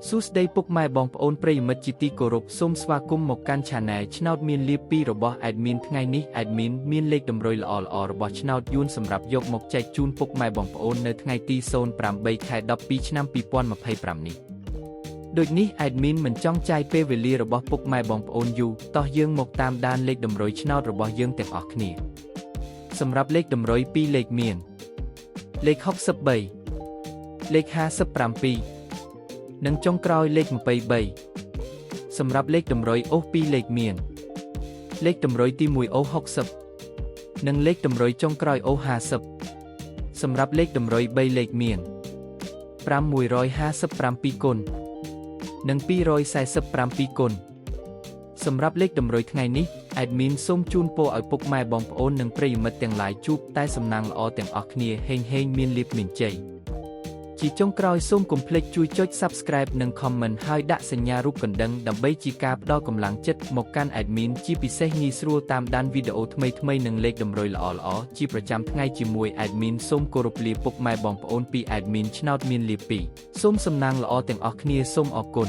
សួស្តីពុកម៉ែបងប្អូនប្រិយមិត្តជាទីគោរពសូមស្វាគមន៍មកកាន់ Channel ឆ្នោតមានលាភ2របស់ Admin ថ្ងៃនេះ Admin មានលេខតម្រុយល្អៗរបស់ឆ្នោតយួនសម្រាប់យកមកចែកជូនពុកម៉ែបងប្អូននៅថ្ងៃទី08 ខែ 12 ឆ្នាំ 2025 នេះដូចនេះ Admin មិនចង់ចាយពេលវេលារបស់ពុកម៉ែបងប្អូនយូរតោះយើងមកតាមដានលេខតម្រុយឆ្នោតរបស់យើងទាំងអស់គ្នាសម្រាប់លេខតម្រុយ2លេខមានលេខ63លេខ57និងចុងក្រោយលេខ23សម្រាប់លេខតម្រុយអូស2លេខមានលេខតម្រុយទី1អូស60និងលេខតម្រុយចុងក្រោយអូស50សម្រាប់លេខតម្រុយ3លេខមាន557គុណនិង247គុណសម្រាប់លេខតម្រុយថ្ងៃនេះ Admin សូមជូនពរឲ្យពុកម៉ែបងប្អូននិងប្រិយមិត្តទាំងឡាយជួបតែសំណាងល្អទាំងអស់គ្នាហេងមានលាភមានជ័យជាចុងក្រោយសូមកុំភ្លេចជួយចុច Subscribe និង Comment ហើយដាក់សញ្ញារូបកណ្ដឹងដើម្បីជាការផ្ដល់កម្លាំងចិត្តមកកាន់ Admin ជាពិសេសងាយស្រួលតាមដានវីដេអូថ្មីៗនិងលេខតម្រុយល្អៗជាប្រចាំថ្ងៃជាមួយ Admin សូមគោរពលាពុកម៉ែបងប្អូនពី Admin ឆ្នោតមានលាភ2សូមសំណាងល្អទាំងអស់គ្នាសូមអរគុណ